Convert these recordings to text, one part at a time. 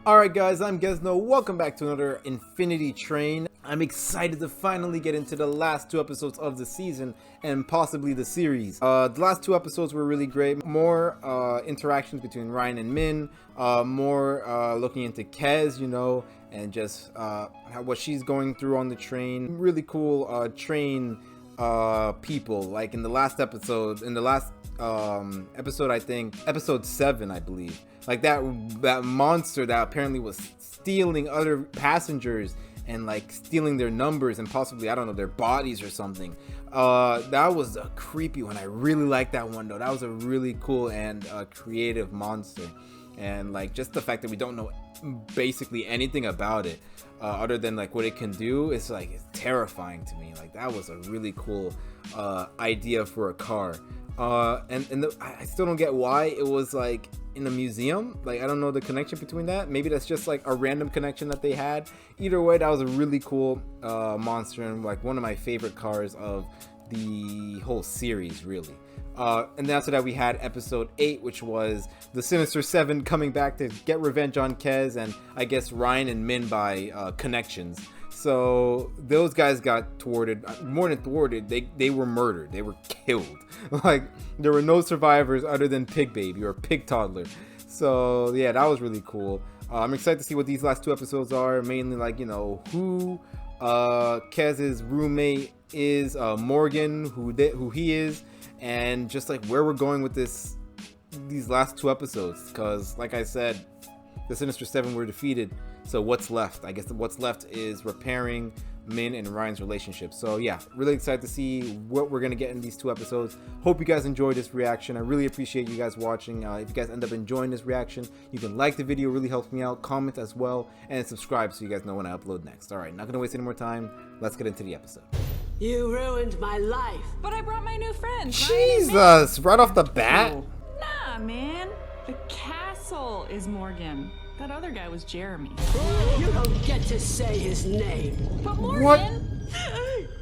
Alright guys, I'm Gesno. Welcome back to another Infinity Train. I'm excited to finally get into the last two episodes of the season and possibly the series. The last two episodes were really great. More interactions between Ryan and Min. More looking into Kez, you know, and just what she's going through on the train. Really cool train people. Like in the last episode, episode, I think, episode 7, I believe. Like that monster that apparently was stealing other passengers and like stealing their numbers and possibly, I don't know, their bodies or something. That was a creepy one. I really liked that one though. That was a really cool and creative monster. And like just the fact that we don't know basically anything about it other than like what it can do, it's like it's terrifying to me. Like that was a really cool idea for a car. I still don't get why it was like in a museum. Like I don't know the connection between that. Maybe that's just like a random connection that they had. Either way, that was a really cool monster and like one of my favorite cars of the whole series, really. And then after that we had episode 8, which was the Sinister Seven coming back to get revenge on Kez and I guess Ryan and Min by connections. So those guys got thwarted. More than thwarted, they were murdered. They were killed. Like there were no survivors other than Pig Baby or Pig Toddler. So yeah, that was really cool. I'm excited to see what these last two episodes are. Mainly like, you know, who Kez's roommate is, Morgan, who he is, and just like where we're going with these last two episodes. Because like I said, the Sinister Seven were defeated. So what's left? I guess what's left is repairing Min and Ryan's relationship. So yeah, really excited to see what we're gonna get in these two episodes. Hope you guys enjoyed this reaction. I really appreciate you guys watching. If you guys end up enjoying this reaction, you can like the video, really helps me out. Comment as well and subscribe so you guys know when I upload next. All right, not gonna waste any more time. Let's get into the episode. You ruined my life. But I brought my new friends. Jesus, right off the bat. Nah, man. The castle is Morgan. That other guy was Jeremy. You don't get to say his name. But Morgan! What?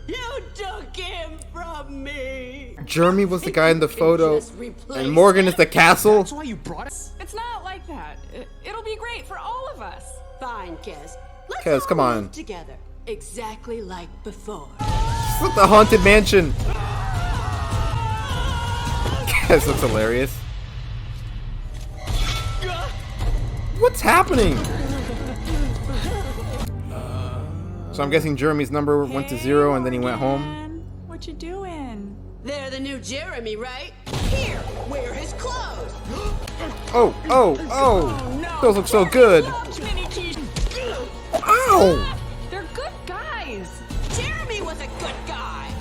You took him from me. Jeremy was the guy in the photo, Just replace and Morgan is the castle. That's why you brought us. It's not like that. It'll be great for all of us. Fine, Kez. Let's Kez, all come on. live together, exactly like before. This is the haunted mansion. Kez looks hilarious. What's happening? So I'm guessing Jeremy's number went to 0 and then he went home. Man, what you doing? They're the new Jeremy, right? Here, wear his clothes. Oh, those look so good. Ow! They're good guys. Jeremy was a good guy.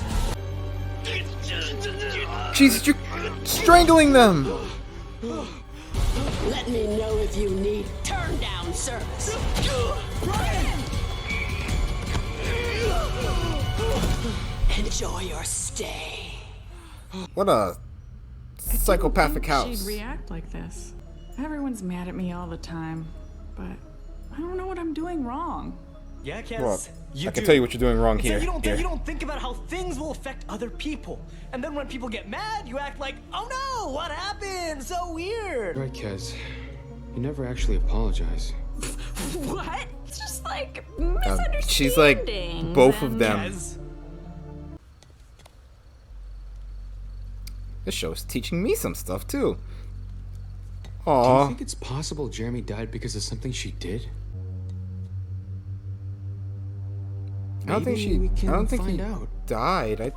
Jesus, you're strangling them. Let me know if you need turn down service. Enjoy your stay. What a psychopathic house. She'd react like this. Everyone's mad at me all the time, but I don't know what I'm doing wrong. Yeah, Kez. Well, You I can do. tell you what you're doing wrong It's here. that you don't think about how things will affect other people. And then when people get mad, you act like, oh no, what happened? So weird. Right, Kez. You never actually apologize. What? It's just like misunderstandings. She's like both of them. Kez. This show's teaching me some stuff too. Do you Aw. think it's possible Jeremy died because of something she did? I don't think Maybe we can he find out. died. I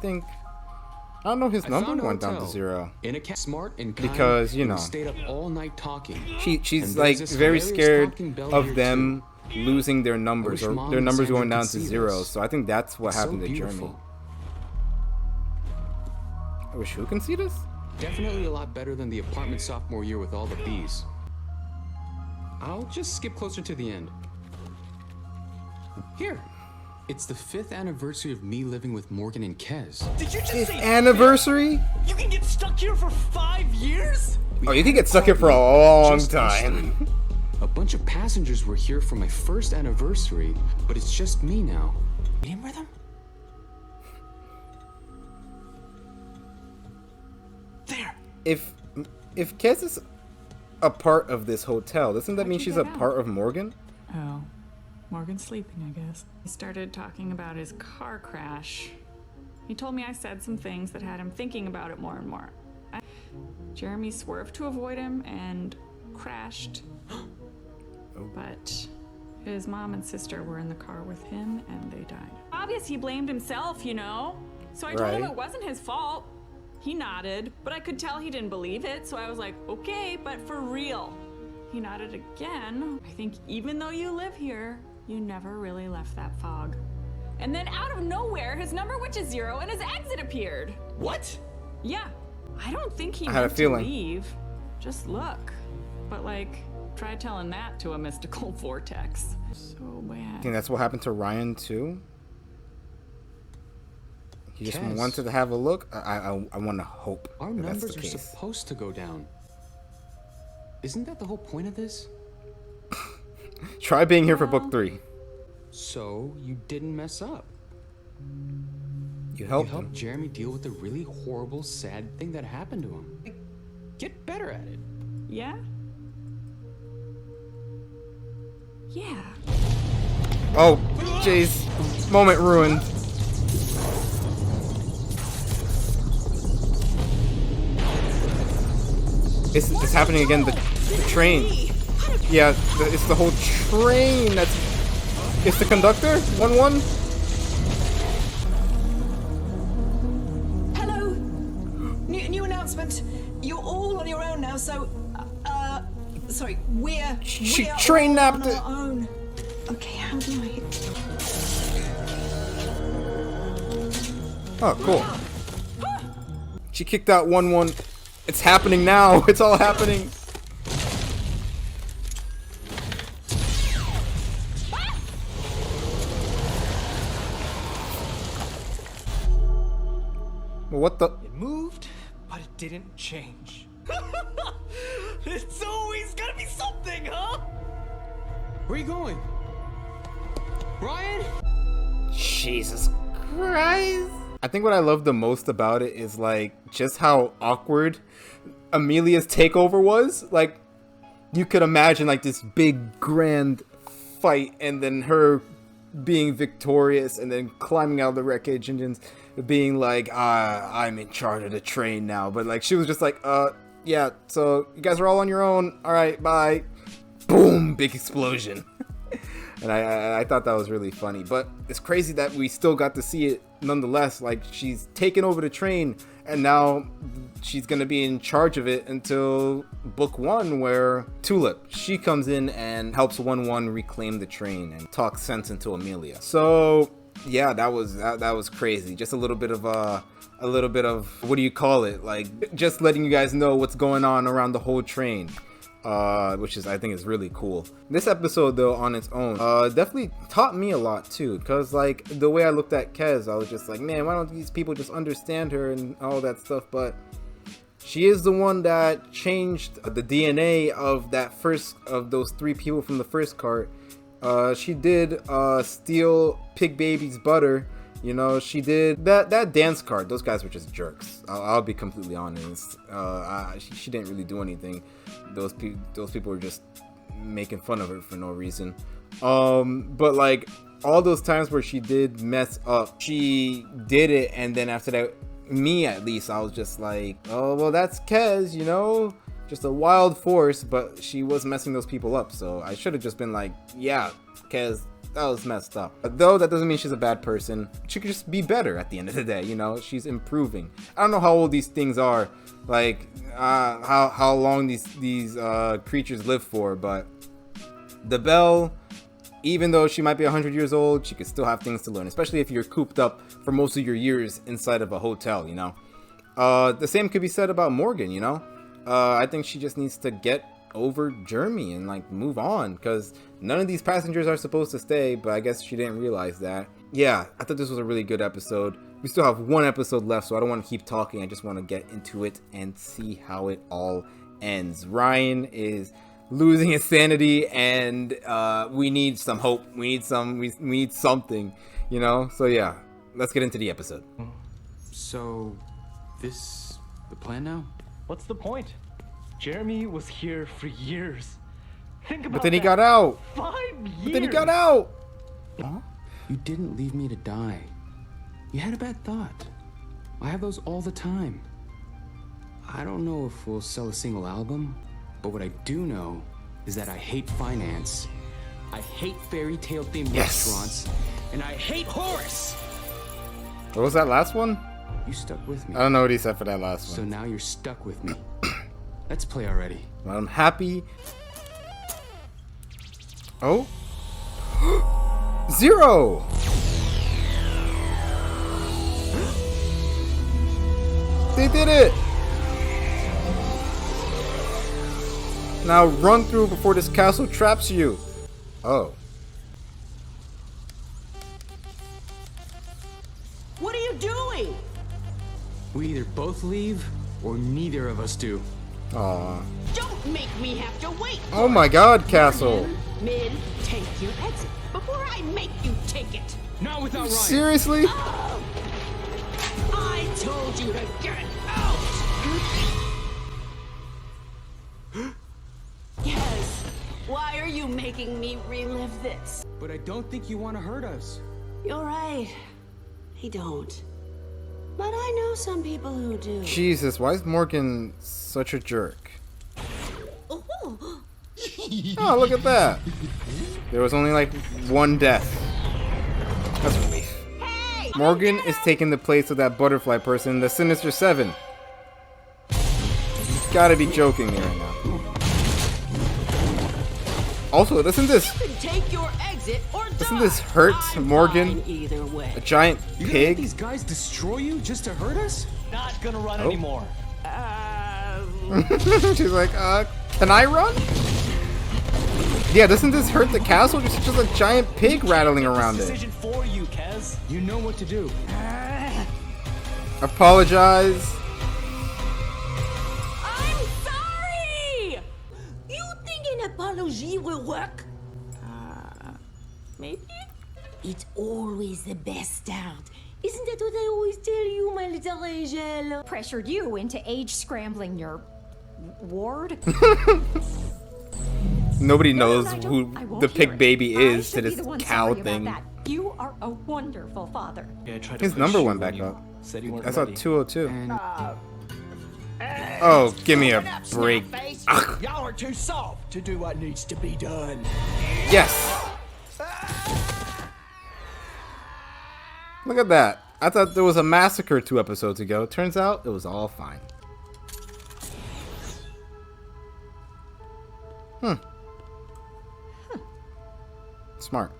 don't know, his I number found a went down to hotel. 0. In a smart and kind, Because, you and we know. stayed up all night talking. She's And like there's this very hilarious scared talking bell of here, them losing their numbers wish or Mom their and numbers Sandra going down could to see 0. this. So I think that's what It's so happened to Jeremy. beautiful. I wish who can see this? Definitely a lot better than the apartment sophomore year with all the bees. I'll just skip closer to the end. Here. It's the 5th anniversary of me living with Morgan and Kez. Did you just say Anniversary? you can get stuck here for 5 years? Oh, you can get stuck here for a long Just us time. three. A bunch of passengers were here for my first anniversary, but it's just me now. Meeting rhythm? If Kez is a part of this hotel? Doesn't that How'd mean you she's get a out? part of Morgan? Oh, Morgan's sleeping, I guess. He started talking about his car crash. He told me I said some things that had him thinking about it more and more. Jeremy swerved to avoid him and crashed. But his mom and sister were in the car with him and they died. Obvious he blamed himself, you know? So I told him Right. it wasn't his fault. He nodded, but I could tell he didn't believe it, so I was like, okay, but for real. He nodded again. I think even though you live here, you never really left that fog. And then out of nowhere, his number, which is 0, and his exit appeared. What? Yeah, I don't think he I had a meant to feeling. leave. Just look. But like, try telling that to a mystical vortex. So I bad. think that's what happened to Ryan too. He just Kez. wanted to have a look. I want to hope Our that that's numbers the are case. supposed to go down. Isn't that the whole point of this? Try being here for book 3. So you didn't mess up. You You helped him. helped Jeremy deal with the really horrible, sad thing that happened to him. Like, get better at it. Yeah? Yeah. Oh, jeez. Moment ruined. It's happening again. The train. Yeah, it's the whole train. It's the conductor. 1-1. Hello. New announcement. You're all on your own now, so sorry, we're She we're train all napped on it. our own. Okay, how do I? Oh, cool. She kicked out 1-1. It's happening now. It's all happening. Well, what the? It moved, but it didn't change. It's always gotta be something, huh? Where are you going? Ryan? Jesus Christ. I think what I love the most about it is like just how awkward Amelia's takeover was. Like you could imagine like this big grand fight and then her being victorious and then climbing out of the wreckage and then being like, I'm in charge of the train now. But like she was just like, yeah, so you guys are all on your own. All right, bye. Boom, big explosion. And I thought that was really funny. But it's crazy that we still got to see it nonetheless. Like, she's taken over the train, and now she's going to be in charge of it until book 1, where Tulip, she comes in and helps 1-1 reclaim the train and talk sense into Amelia. So, yeah, that was crazy. Just a little bit of what do you call it? Like, just letting you guys know what's going on around the whole train. Which I think is really cool. This episode though on its own definitely taught me a lot too, because like the way I looked at Kez, I was just like, man, why don't these people just understand her and all that stuff? But she is the one that changed the DNA of those 3 people from the first cart. She did steal Pig Baby's butter. You know, she did that dance card. Those guys were just jerks. I'll be completely honest. She didn't really do anything. Those people were just making fun of her for no reason. But like all those times where she did mess up, she did it, and then after that, me at least, I was just like, oh well, that's Kez, you know, just a wild force. But she was messing those people up, so I should have just been like, yeah, Kez, that was messed up. Though that doesn't mean she's a bad person. She could just be better at the end of the day, you know? She's improving. I don't know how old these things are, like how long these creatures live for, but the Belle, even though she might be 100 years old, she could still have things to learn, especially if you're cooped up for most of your years inside of a hotel, you know? The same could be said about Morgan, you know? I think she just needs to get over Jeremy and like move on, because none of these passengers are supposed to stay, but I guess she didn't realize that. Yeah, I thought this was a really good episode. We still have 1 episode left, so I don't want to keep talking. I just want to get into it and see how it all ends. Ryan is losing his sanity, and we need some hope. We need something, you know? So yeah, let's get into the episode. So, this the plan now? What's the point? Jeremy was here for years. Think about But then he that. got out. 5 years. But then he got out. You didn't leave me to die. You had a bad thought. I have those all the time. I don't know if we'll sell a single album, but what I do know is that I hate finance. I hate fairy tale themed Yes. restaurants, and I hate Horace. What was that last one? You stuck with me. I don't know what he said for that last So one. now you're stuck with me. Let's play already. But I'm happy. Oh? 0! They did it! Now run through before this castle traps you. Oh. What are you doing? We either both leave or neither of us do. Aw. Don't make me have to wait. Oh my god, castle. Min, take your exit before I make you take it. Not without Ryan. Seriously? I told you to get out. Yes. Why are you making me relive this? But I don't think you want to hurt us. You're right. I don't. But I know some people who do. Jesus, why is Morgan such a jerk? Oh, Oh, look at that. There was only like one death. That's a relief. hey! Morgan is taking the place of that butterfly person, the Sinister Seven. You gotta be joking me right now. Also, doesn't this You can take your exit or Doesn't die. this hurt I'm Morgan? fine either way. a giant You gonna let pig? these guys destroy you just to hurt us? Not gonna run Oh. anymore. She's like, can I run? Yeah, doesn't this hurt the castle? There's just a giant pig rattling around it. Decision for you, Kez. You know what to do. Apologize. I'm sorry! You think an apology will work? Maybe? It's always the best start. Isn't that what I always tell you, my little angel? Pressured you into age scrambling your ward. Nobody knows I who won't the hear pig it. baby I is should to be this the one cow sorry about thing. that. You are a wonderful father. Yeah, I tried to His push number you went when back you up. Said you weren't I saw ready. 202. And Oh, give me a break. Y'all are too soft to do what needs to be done. Yes. Look at that. I thought there was a massacre 2 episodes ago. Turns out it was all fine. Smart.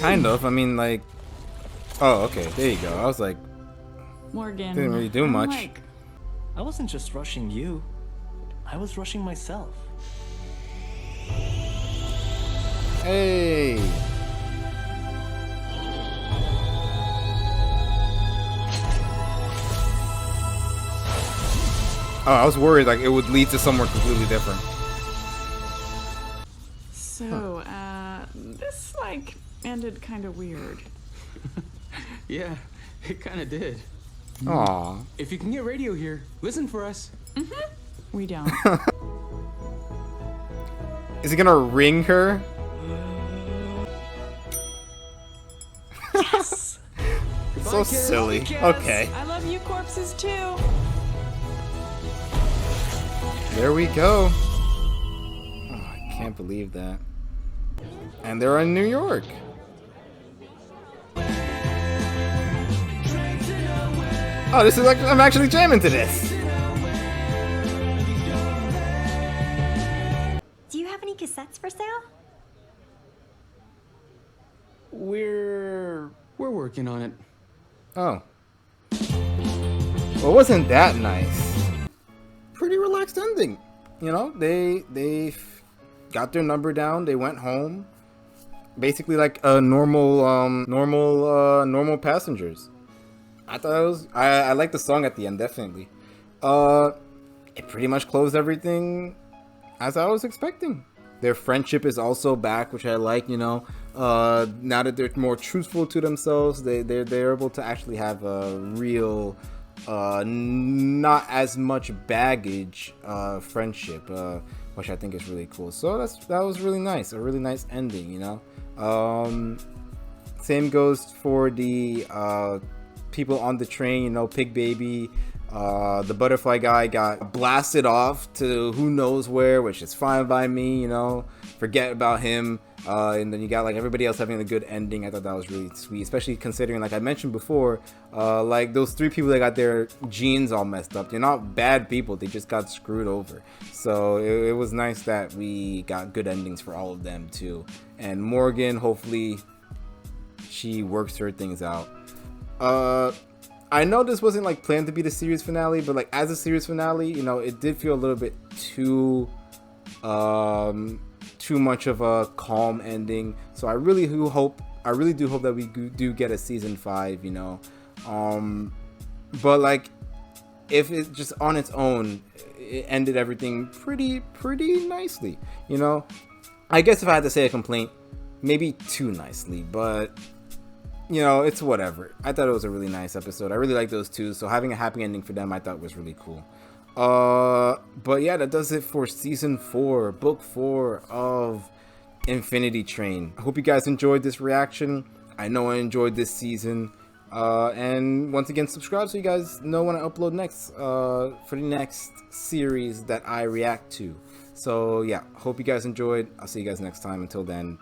Kind of. I mean, like... Oh, okay. There you go. I was like... Morgan. Didn't really do I'm much. like, I wasn't just rushing you. I was rushing myself. Hey. Oh, I was worried like it would lead to somewhere completely different. so, this, like, ended kind of weird. yeah, it kind of did. Aw. If you can get radio here, listen for us. We don't. Is he gonna ring her? Yes! So silly. Okay. I love you corpses too. There we go. Oh, I can't believe that. And they're in New York. Oh, this is like I'm actually jamming to this. Do you have any cassettes for sale? We're working on it. Oh. Well, wasn't that nice? Pretty relaxed ending. You know, they got their number down. They went home. Basically like a normal passengers. I thought it was I liked the song at the end, definitely. It pretty much closed everything as I was expecting. Their friendship is also back, which I like, you know. Now that they're more truthful to themselves, they're able to actually have a real not as much baggage friendship, which I think is really cool. So that was really nice, a really nice ending, you know. Same goes for the people on the train, you know, Pig Baby. The butterfly guy got blasted off to who knows where, which is fine by me, you know. Forget about him. And then you got like everybody else having a good ending. I thought that was really sweet, especially considering, like I mentioned before, like those 3 people that got their genes all messed up. They're not bad people, they just got screwed over. So it was nice that we got good endings for all of them too. And Morgan, hopefully she works her things out. I know this wasn't like planned to be the series finale, but like as a series finale, you know, it did feel a little bit too much of a calm ending. So I really do hope that we do get a season 5, you know. But like if it just on its own, it ended everything pretty nicely, you know. I guess if I had to say a complaint, maybe too nicely, but you know, it's whatever. I thought it was a really nice episode. I really like those 2, so having a happy ending for them I thought was really cool. But yeah, that does it for season 4, book 4 of Infinity Train. I hope you guys enjoyed this reaction. I know I enjoyed this season. And once again, subscribe so you guys know when I upload next, for the next series that I react to. So yeah, hope you guys enjoyed. I'll see you guys next time. Until then,